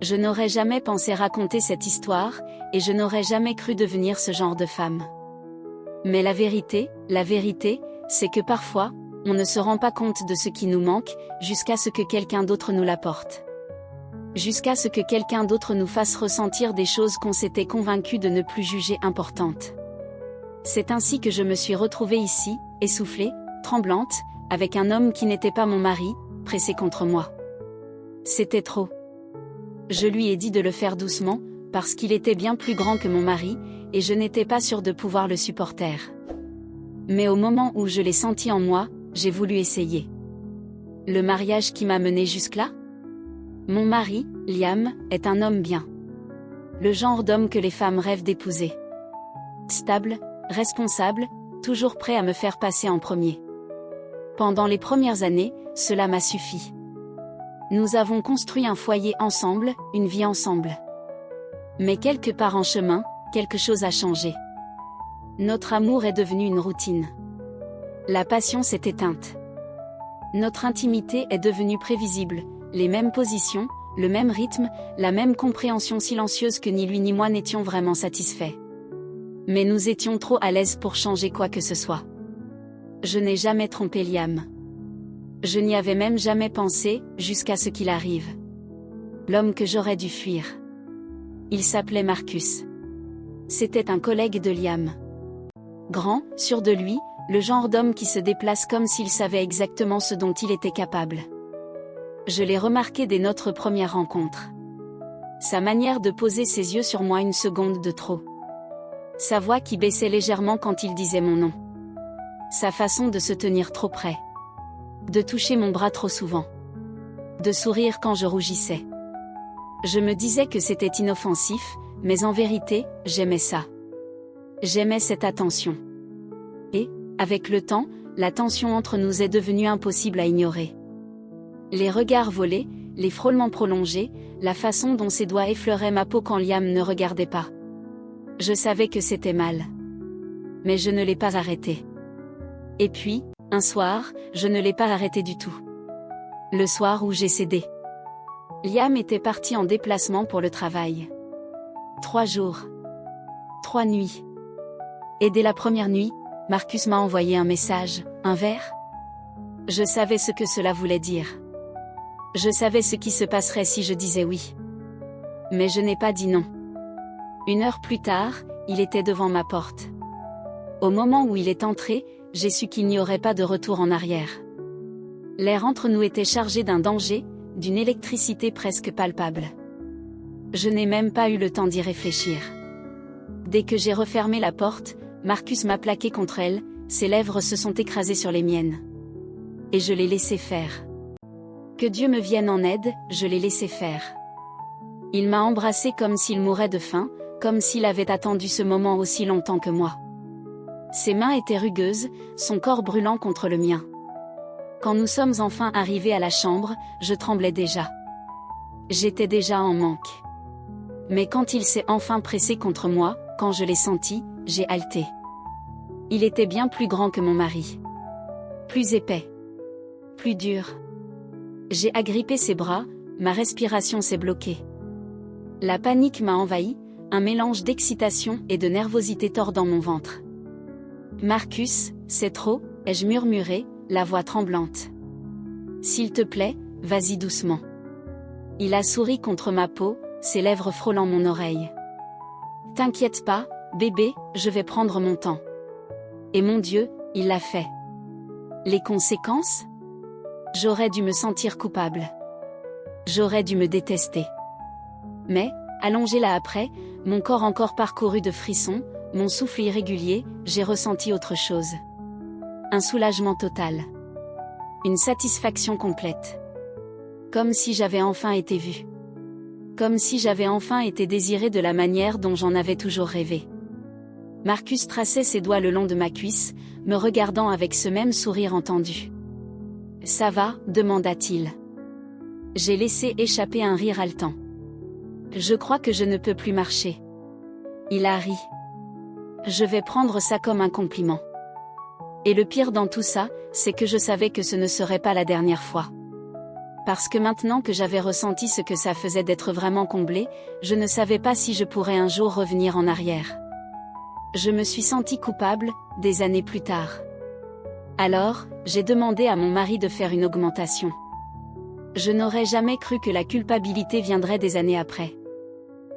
Je n'aurais jamais pensé raconter cette histoire, et je n'aurais jamais cru devenir ce genre de femme. Mais la vérité, c'est que parfois, on ne se rend pas compte de ce qui nous manque, jusqu'à ce que quelqu'un d'autre nous l'apporte. Jusqu'à ce que quelqu'un d'autre nous fasse ressentir des choses qu'on s'était convaincu de ne plus juger importantes. C'est ainsi que je me suis retrouvée ici, essoufflée, tremblante, avec un homme qui n'était pas mon mari, pressé contre moi. C'était trop. Je lui ai dit de le faire doucement, parce qu'il était bien plus grand que mon mari, et je n'étais pas sûre de pouvoir le supporter. Mais au moment où je l'ai senti en moi, j'ai voulu essayer. Le mariage qui m'a menée jusque-là ? Mon mari, Liam, est un homme bien. Le genre d'homme que les femmes rêvent d'épouser. Stable, responsable, toujours prêt à me faire passer en premier. Pendant les premières années, cela m'a suffi. Nous avons construit un foyer ensemble, une vie ensemble. Mais quelque part en chemin, quelque chose a changé. Notre amour est devenu une routine. La passion s'est éteinte. Notre intimité est devenue prévisible, les mêmes positions, le même rythme, la même compréhension silencieuse que ni lui ni moi n'étions vraiment satisfaits. Mais nous étions trop à l'aise pour changer quoi que ce soit. Je n'ai jamais trompé Liam. Je n'y avais même jamais pensé, jusqu'à ce qu'il arrive. L'homme que j'aurais dû fuir. Il s'appelait Marcus. C'était un collègue de Liam. Grand, sûr de lui, le genre d'homme qui se déplace comme s'il savait exactement ce dont il était capable. Je l'ai remarqué dès notre première rencontre. Sa manière de poser ses yeux sur moi une seconde de trop. Sa voix qui baissait légèrement quand il disait mon nom. Sa façon de se tenir trop près. De toucher mon bras trop souvent. De sourire quand je rougissais. Je me disais que c'était inoffensif, mais en vérité, j'aimais ça. J'aimais cette attention. Et, avec le temps, la tension entre nous est devenue impossible à ignorer. Les regards volés, les frôlements prolongés, la façon dont ses doigts effleuraient ma peau quand Liam ne regardait pas. Je savais que c'était mal. Mais je ne l'ai pas arrêté. Et puis, un soir, je ne l'ai pas arrêté du tout. Le soir où j'ai cédé. Liam était parti en déplacement pour le travail. 3 jours. 3 nuits. Et dès la première nuit, Marcus m'a envoyé un message, un verre. Je savais ce que cela voulait dire. Je savais ce qui se passerait si je disais oui. Mais je n'ai pas dit non. 1 heure plus tard, il était devant ma porte. Au moment où il est entré, j'ai su qu'il n'y aurait pas de retour en arrière. L'air entre nous était chargé d'un danger, d'une électricité presque palpable. Je n'ai même pas eu le temps d'y réfléchir. Dès que j'ai refermé la porte, Marcus m'a plaqué contre elle, ses lèvres se sont écrasées sur les miennes. Et je l'ai laissé faire. Que Dieu me vienne en aide, je l'ai laissé faire. Il m'a embrassé comme s'il mourait de faim, comme s'il avait attendu ce moment aussi longtemps que moi. Ses mains étaient rugueuses, son corps brûlant contre le mien. Quand nous sommes enfin arrivés à la chambre, je tremblais déjà. J'étais déjà en manque. Mais quand il s'est enfin pressé contre moi, quand je l'ai senti, j'ai halté. Il était bien plus grand que mon mari. Plus épais. Plus dur. J'ai agrippé ses bras, ma respiration s'est bloquée. La panique m'a envahi, un mélange d'excitation et de nervosité tordant mon ventre. Marcus, c'est trop, ai-je murmuré, la voix tremblante. S'il te plaît, vas-y doucement. Il a souri contre ma peau, ses lèvres frôlant mon oreille. T'inquiète pas, bébé, je vais prendre mon temps. Et mon Dieu, il l'a fait. Les conséquences ? J'aurais dû me sentir coupable. J'aurais dû me détester. Mais, allongé là après, mon corps encore parcouru de frissons, mon souffle irrégulier, j'ai ressenti autre chose. Un soulagement total. Une satisfaction complète. Comme si j'avais enfin été vue. Comme si j'avais enfin été désirée de la manière dont j'en avais toujours rêvé. Marcus traçait ses doigts le long de ma cuisse, me regardant avec ce même sourire entendu. « Ça va ?» demanda-t-il. J'ai laissé échapper un rire haletant. Je crois que je ne peux plus marcher. Il a ri. Je vais prendre ça comme un compliment. Et le pire dans tout ça, c'est que je savais que ce ne serait pas la dernière fois. Parce que maintenant que j'avais ressenti ce que ça faisait d'être vraiment comblé, je ne savais pas si je pourrais un jour revenir en arrière. Je me suis sentie coupable, des années plus tard. Alors, j'ai demandé à mon mari de faire une augmentation. Je n'aurais jamais cru que la culpabilité viendrait des années après.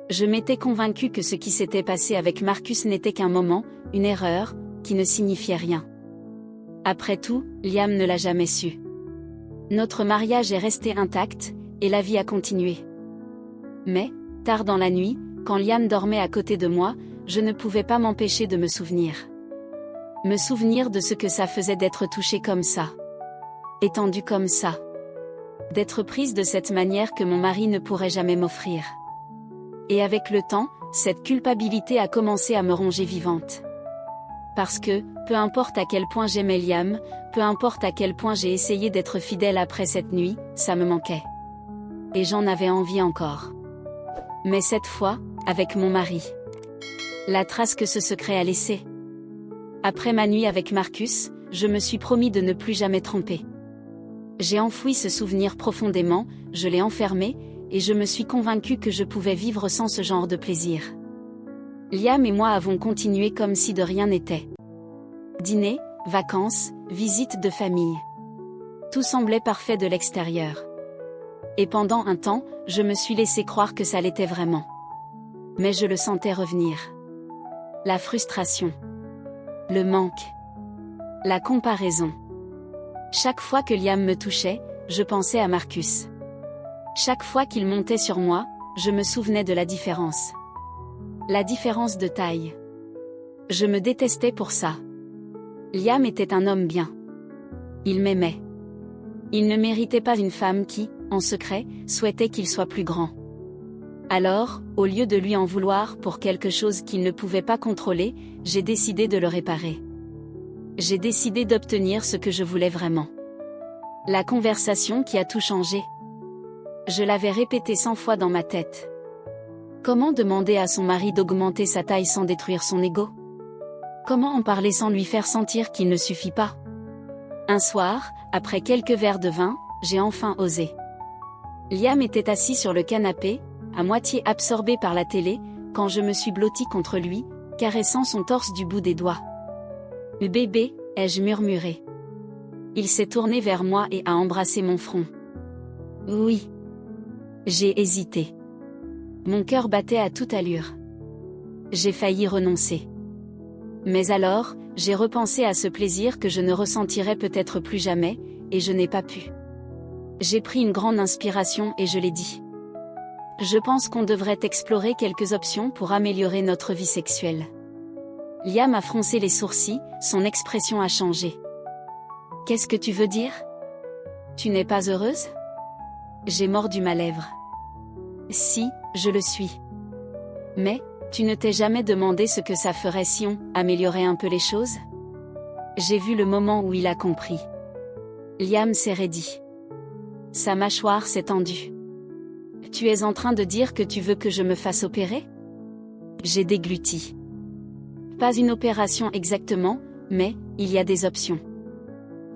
Je m'étais convaincue que ce qui s'était passé avec Marcus n'était qu'un moment, une erreur, qui ne signifiait rien. Après tout, Liam ne l'a jamais su. Notre mariage est resté intact, et la vie a continué. Mais, tard dans la nuit, quand Liam dormait à côté de moi, je ne pouvais pas m'empêcher de me souvenir. Me souvenir de ce que ça faisait d'être touchée comme ça. Étendue comme ça. D'être prise de cette manière que mon mari ne pourrait jamais m'offrir. Et avec le temps, cette culpabilité a commencé à me ronger vivante. Parce que, peu importe à quel point j'aimais Liam, peu importe à quel point j'ai essayé d'être fidèle après cette nuit, ça me manquait. Et j'en avais envie encore. Mais cette fois, avec mon mari. La trace que ce secret a laissée. Après ma nuit avec Marcus, je me suis promis de ne plus jamais tromper. J'ai enfoui ce souvenir profondément, je l'ai enfermé, et je me suis convaincue que je pouvais vivre sans ce genre de plaisir. Liam et moi avons continué comme si de rien n'était. Dîner, vacances, visites de famille. Tout semblait parfait de l'extérieur. Et pendant un temps, je me suis laissé croire que ça l'était vraiment. Mais je le sentais revenir. La frustration. Le manque. La comparaison. Chaque fois que Liam me touchait, je pensais à Marcus. Chaque fois qu'il montait sur moi, je me souvenais de la différence. La différence de taille. Je me détestais pour ça. Liam était un homme bien. Il m'aimait. Il ne méritait pas une femme qui, en secret, souhaitait qu'il soit plus grand. Alors, au lieu de lui en vouloir pour quelque chose qu'il ne pouvait pas contrôler, j'ai décidé de le réparer. J'ai décidé d'obtenir ce que je voulais vraiment. La conversation qui a tout changé. Je l'avais répété 100 fois dans ma tête. Comment demander à son mari d'augmenter sa taille sans détruire son ego? Comment en parler sans lui faire sentir qu'il ne suffit pas? Un soir, après quelques verres de vin, j'ai enfin osé. Liam était assis sur le canapé, à moitié absorbé par la télé, quand je me suis blottie contre lui, caressant son torse du bout des doigts. « Bébé », ai-je murmuré. Il s'est tourné vers moi et a embrassé mon front. Oui. J'ai hésité. Mon cœur battait à toute allure. J'ai failli renoncer. Mais alors, j'ai repensé à ce plaisir que je ne ressentirais peut-être plus jamais, et je n'ai pas pu. J'ai pris une grande inspiration et je l'ai dit. Je pense qu'on devrait explorer quelques options pour améliorer notre vie sexuelle. Liam a froncé les sourcils, son expression a changé. Qu'est-ce que tu veux dire? Tu n'es pas heureuse? J'ai mordu ma lèvre. Si, je le suis. Mais, tu ne t'es jamais demandé ce que ça ferait si on améliorait un peu les choses? J'ai vu le moment où il a compris. Liam s'est raidi. Sa mâchoire s'est tendue. Tu es en train de dire que tu veux que je me fasse opérer? J'ai dégluti. Pas une opération exactement, mais il y a des options.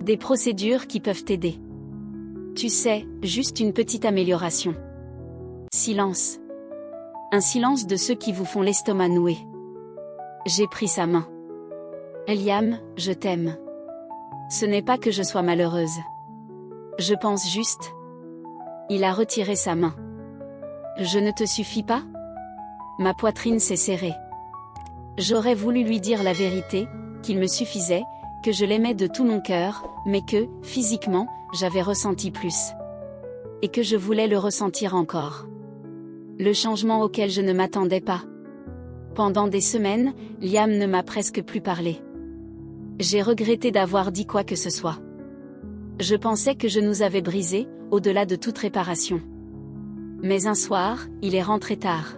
Des procédures qui peuvent t'aider. Tu sais, juste une petite amélioration. Silence. Un silence de ceux qui vous font l'estomac noué. J'ai pris sa main. Liam, je t'aime. Ce n'est pas que je sois malheureuse. Je pense juste. Il a retiré sa main. Je ne te suffis pas? Ma poitrine s'est serrée. J'aurais voulu lui dire la vérité, qu'il me suffisait, que je l'aimais de tout mon cœur, mais que, physiquement, j'avais ressenti plus. Et que je voulais le ressentir encore. Le changement auquel je ne m'attendais pas. Pendant des semaines, Liam ne m'a presque plus parlé. J'ai regretté d'avoir dit quoi que ce soit. Je pensais que je nous avais brisés, au-delà de toute réparation. Mais un soir, il est rentré tard.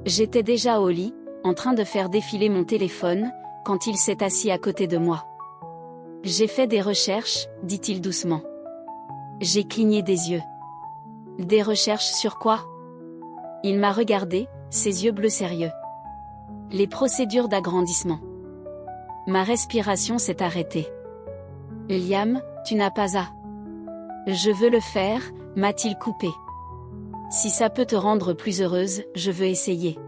J'étais déjà au lit, en train de faire défiler mon téléphone, quand il s'est assis à côté de moi. J'ai fait des recherches, dit-il doucement. J'ai cligné des yeux. Des recherches sur quoi? Il m'a regardé, ses yeux bleus sérieux. Les procédures d'agrandissement. Ma respiration s'est arrêtée. Liam, tu n'as pas à. Je veux le faire, m'a-t-il coupé. Si ça peut te rendre plus heureuse, je veux essayer.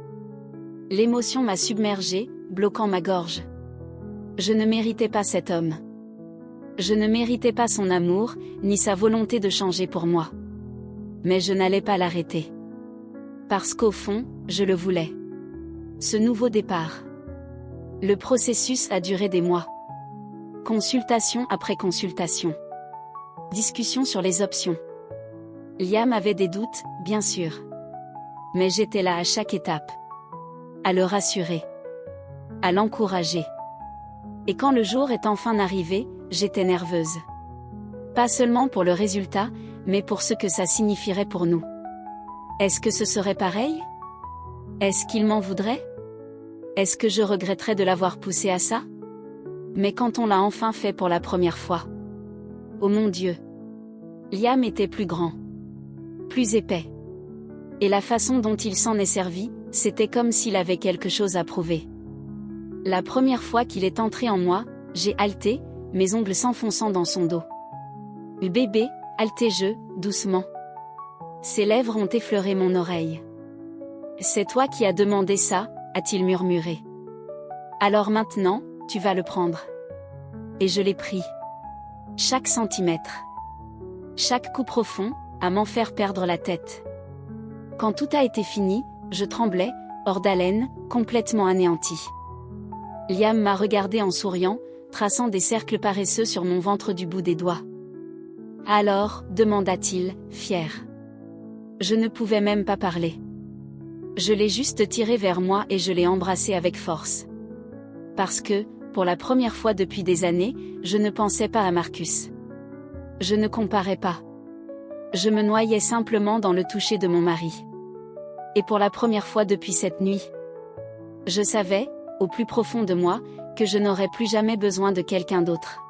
L'émotion m'a submergée, bloquant ma gorge. Je ne méritais pas cet homme. Je ne méritais pas son amour, ni sa volonté de changer pour moi. Mais je n'allais pas l'arrêter. Parce qu'au fond, je le voulais. Ce nouveau départ. Le processus a duré des mois. Consultation après consultation. Discussion sur les options. Liam avait des doutes, bien sûr. Mais j'étais là à chaque étape. À le rassurer. À l'encourager. Et quand le jour est enfin arrivé, j'étais nerveuse. Pas seulement pour le résultat, mais pour ce que ça signifierait pour nous. Est-ce que ce serait pareil? Est-ce qu'il m'en voudrait? Est-ce que je regretterais de l'avoir poussé à ça? Mais quand on l'a enfin fait pour la première fois. Oh mon Dieu! Liam était plus grand. Plus épais. Et la façon dont il s'en est servi, c'était comme s'il avait quelque chose à prouver. La première fois qu'il est entré en moi, j'ai halté, mes ongles s'enfonçant dans son dos. Bébé, haltai-je, doucement. Ses lèvres ont effleuré mon oreille. C'est toi qui as demandé ça, a-t-il murmuré. Alors maintenant, tu vas le prendre. Et je l'ai pris. Chaque centimètre. Chaque coup profond, à m'en faire perdre la tête. Quand tout a été fini, je tremblais, hors d'haleine, complètement anéanti. Liam m'a regardé en souriant, traçant des cercles paresseux sur mon ventre du bout des doigts. Alors, demanda-t-il, fier. Je ne pouvais même pas parler. Je l'ai juste tiré vers moi et je l'ai embrassé avec force. Parce que, pour la première fois depuis des années, je ne pensais pas à Marcus. Je ne comparais pas. Je me noyais simplement dans le toucher de mon mari. Et pour la première fois depuis cette nuit, je savais, au plus profond de moi, que je n'aurais plus jamais besoin de quelqu'un d'autre.